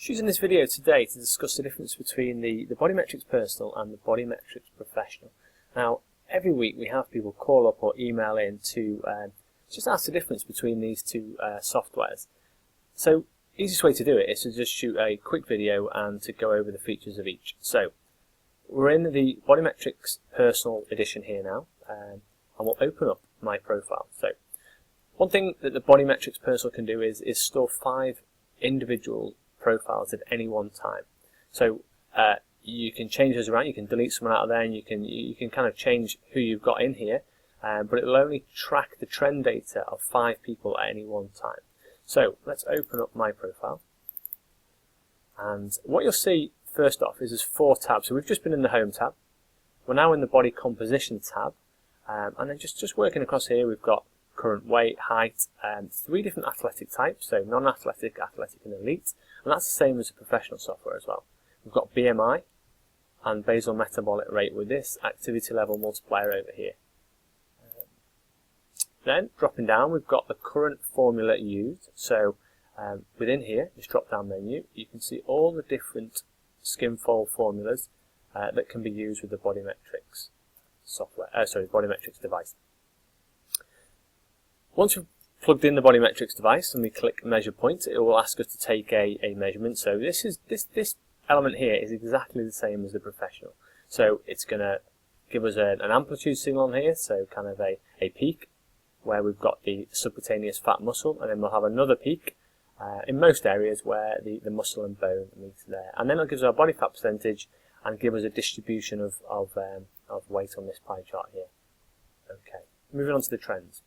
Just using this video today to discuss the difference between the BodyMetrix Personal and the BodyMetrix Professional. Now, every week we have people call up or email in to just ask the difference between these two softwares. So, easiest way to do it is to just shoot a quick video and to go over the features of each. So, we're in the BodyMetrix Personal edition here now, and we'll open up my profile. So, one thing that the BodyMetrix Personal can do is store 5 individual profiles at any one time. So you can change those around, you can delete someone out of there, and you can kind of change who you've got in here, but it will only track the trend data of 5 people at any one time. So let's open up my profile, and what you'll see first off is there's 4 tabs. So we've just been in the Home tab, we're now in the Body Composition tab, and then just working across here we've got current weight, height, 3 different athletic types, so non-athletic, athletic and elite, and that's the same as the professional software as well. We've got BMI and basal metabolic rate with this activity level multiplier over here. Then dropping down we've got the current formula used, so within here, this drop down menu, you can see all the different skin fold formulas that can be used with the BodyMetrix software, BodyMetrix device. Once we've plugged in the BodyMetrix device and we click measure point, it will ask us to take a measurement. So this element here is exactly the same as the professional. So it's going to give us an amplitude signal on here, so kind of a peak where we've got the subcutaneous fat muscle, and then we'll have another peak in most areas where the muscle and bone meet there. And then it'll give us our body fat percentage and give us a distribution of weight on this pie chart here. Okay, moving on to the trends.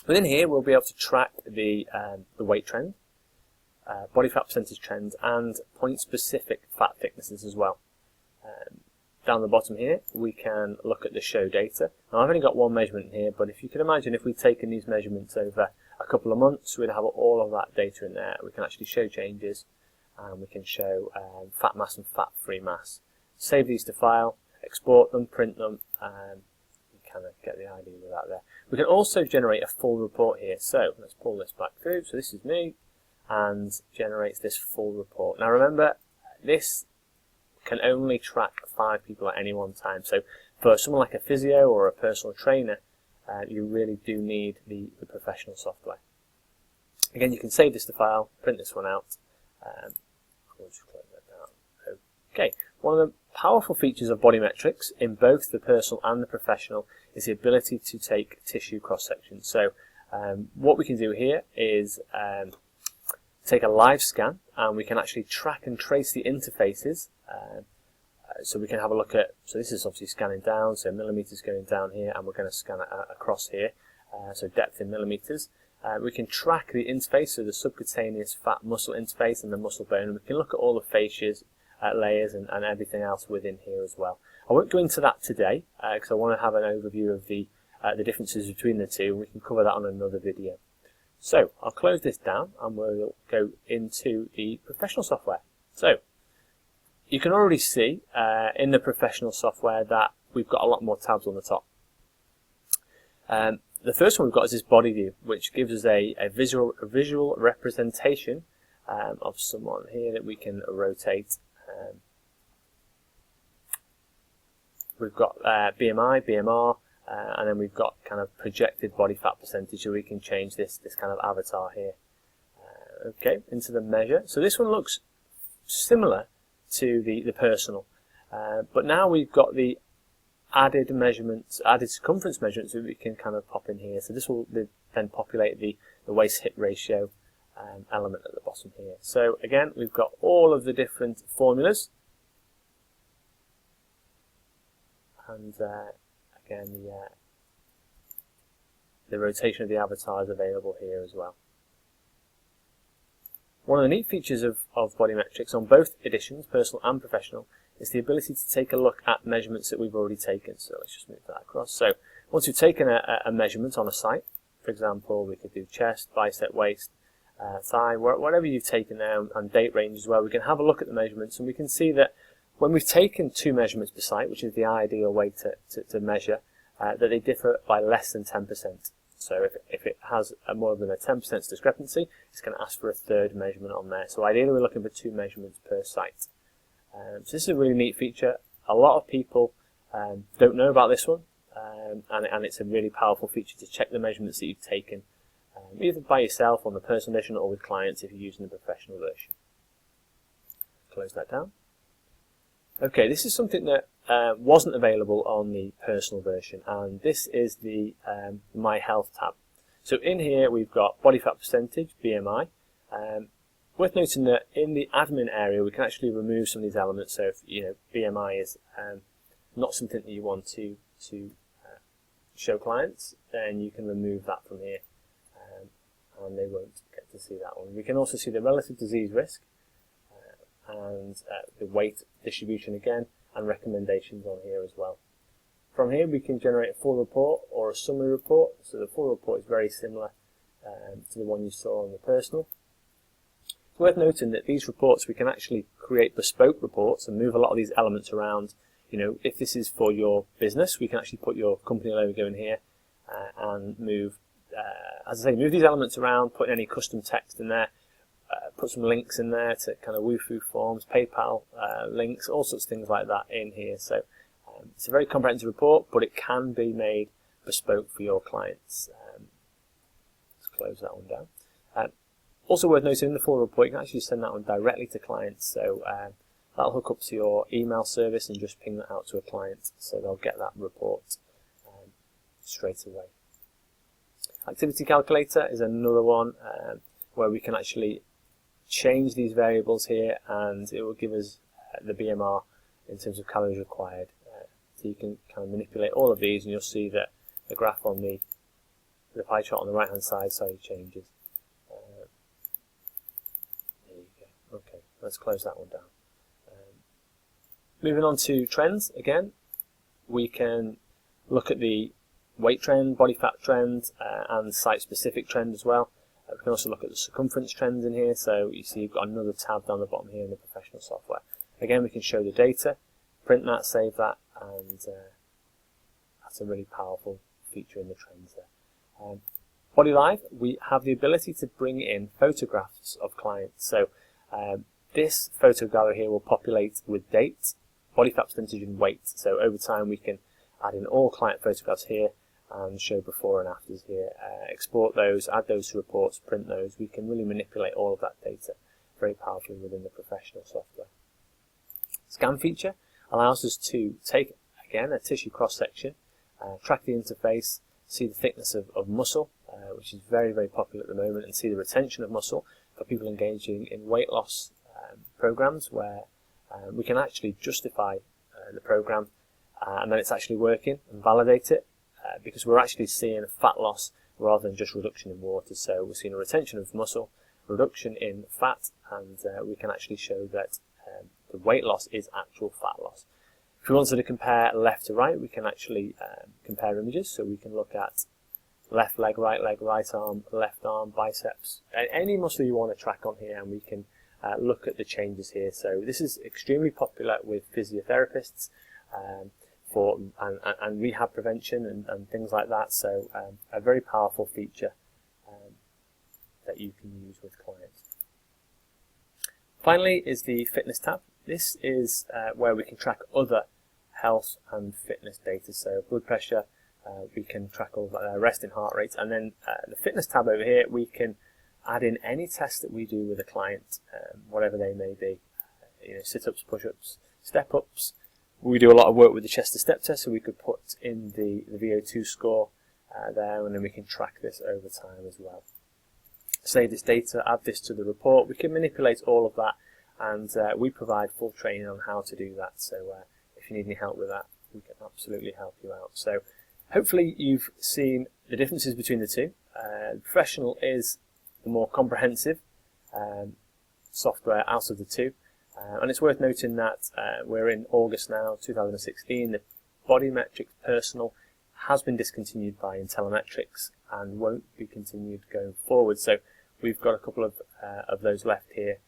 Within here, we'll be able to track the weight trend, body fat percentage trends, and point-specific fat thicknesses as well. Down the bottom here, we can look at the show data. Now, I've only got one measurement here, but if you could imagine if we'd taken these measurements over a couple of months, we'd have all of that data in there. We can actually show changes, and we can show fat mass and fat-free mass. Save these to file, export them, print them, and kind of get the idea of that there. We can also generate a full report here. So let's pull this back through. So this is me, and generates this full report. Now remember, this can only track 5 people at any one time. So for someone like a physio or a personal trainer, you really do need the professional software. Again, you can save this to file, print this one out. We'll just close that down. Okay, one of the powerful features of BodyMetrix in both the personal and the professional is the ability to take tissue cross-section. So what we can do here is take a live scan, and we can actually track and trace the interfaces. So we can have a look at, so this is obviously scanning down, so millimeters going down here, and we're going to scan it across here, so depth in millimeters. We can track the interface, so the subcutaneous fat muscle interface and the muscle bone, and we can look at all the fascias, layers and everything else within here as well. I won't go into that today because I want to have an overview of the differences between the two, and we can cover that on another video. So I'll close this down and we'll go into the professional software. So you can already see in the professional software that we've got a lot more tabs on the top. The first one we've got is this body view, which gives us a visual representation of someone here that we can rotate. We've got BMI, BMR, and then we've got kind of projected body fat percentage, so we can change this kind of avatar here. Okay, into the measure. So this one looks similar to the personal, but now we've got the added measurements, added circumference measurements that we can kind of pop in here. So this will then populate the waist-hip ratio element at the bottom here. So again, we've got all of the different formulas, and again the rotation of the avatar is available here as well. One of the neat features of BodyMetrix on both editions, personal and professional, is the ability to take a look at measurements that we've already taken. So let's just move that across. So once we've taken a measurement on a site, for example, we could do chest, bicep, waist, thigh, whatever you've taken there, and date range as well, we can have a look at the measurements, and we can see that when we've taken 2 measurements per site, which is the ideal way to measure, that they differ by less than 10%. So if it has more than a 10% discrepancy, it's going to ask for a third measurement on there. So ideally we're looking for 2 measurements per site. So this is a really neat feature. A lot of people don't know about this one, and it's a really powerful feature to check the measurements that you've taken, either by yourself on the personal edition or with clients if you're using the professional version. Close that down. Okay, this is something that wasn't available on the personal version, and this is the My Health tab. So in here we've got body fat percentage, BMI. Worth noting that in the admin area we can actually remove some of these elements. So if BMI is not something that you want to show clients, then you can remove that from here, and they won't get to see that one. We can also see the relative disease risk, and the weight distribution again, and recommendations on here as well. From here we can generate a full report or a summary report. So the full report is very similar to the one you saw on the personal. It's worth noting that these reports, we can actually create bespoke reports and move a lot of these elements around. If this is for your business, we can actually put your company logo in here and move, as I say, move these elements around, put any custom text in there, put some links in there to kind of Woohoo forms, PayPal links, all sorts of things like that in here. So it's a very comprehensive report, but it can be made bespoke for your clients. Let's close that one down. Also worth noting, in the full report, you can actually send that one directly to clients. So that'll hook up to your email service and just ping that out to a client, so they'll get that report straight away. Activity calculator is another one where we can actually change these variables here, and it will give us the BMR in terms of calories required. So you can kind of manipulate all of these, and you'll see that the graph on the pie chart on the right hand side changes. There you go. Okay, let's close that one down. Moving on to trends, again, we can look at the weight trend, body fat trend, and site-specific trend as well. We can also look at the circumference trends in here. So you see you've got another tab down the bottom here in the professional software. Again, we can show the data, print that, save that, and that's a really powerful feature in the trends there. Body Live, we have the ability to bring in photographs of clients. So this photo gallery here will populate with dates, body fat percentage, and weight. So over time we can add in all client photographs here and show before and afters here, export those, add those to reports, print those. We can really manipulate all of that data very powerfully within the professional software. Scan feature allows us to take, again, a tissue cross-section, track the interface, see the thickness of muscle, which is very, very popular at the moment, and see the retention of muscle for people engaging in weight loss programs, where we can actually justify the program and then it's actually working, and validate it, because we're actually seeing fat loss rather than just reduction in water. So we're seeing a retention of muscle, reduction in fat, and we can actually show that the weight loss is actual fat loss. If we wanted to compare left to right, we can actually compare images. So we can look at left leg, right arm, left arm, biceps, any muscle you want to track on here, and we can look at the changes here. So this is extremely popular with physiotherapists and rehab prevention and things like that. So a very powerful feature that you can use with clients. Finally is the fitness tab. This is where we can track other health and fitness data. So blood pressure, we can track all of resting heart rate, and then the fitness tab over here, we can add in any tests that we do with a client, whatever they may be. Sit-ups, push-ups, step-ups. We do a lot of work with the chest to step test, so we could put in the VO2 score there, and then we can track this over time as well. Save this data, add this to the report. We can manipulate all of that, and we provide full training on how to do that. So if you need any help with that, we can absolutely help you out. So hopefully you've seen the differences between the two. The professional is the more comprehensive software out of the two. And it's worth noting that we're in August now, 2016. The BodyMetrix Personal has been discontinued by Telemetrics and won't be continued going forward. So we've got a couple of those left here,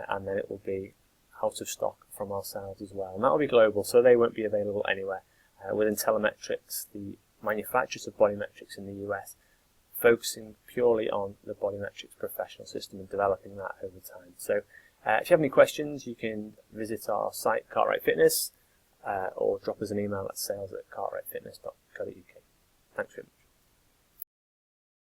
and then it will be out of stock from ourselves as well. And that will be global, so they won't be available anywhere. Within Telemetrics, the manufacturers of BodyMetrix in the US focusing purely on the BodyMetrix professional system and developing that over time. So if you have any questions, you can visit our site, Cartwright Fitness, or drop us an email at sales@cartwrightfitness.co.uk. Thanks very much.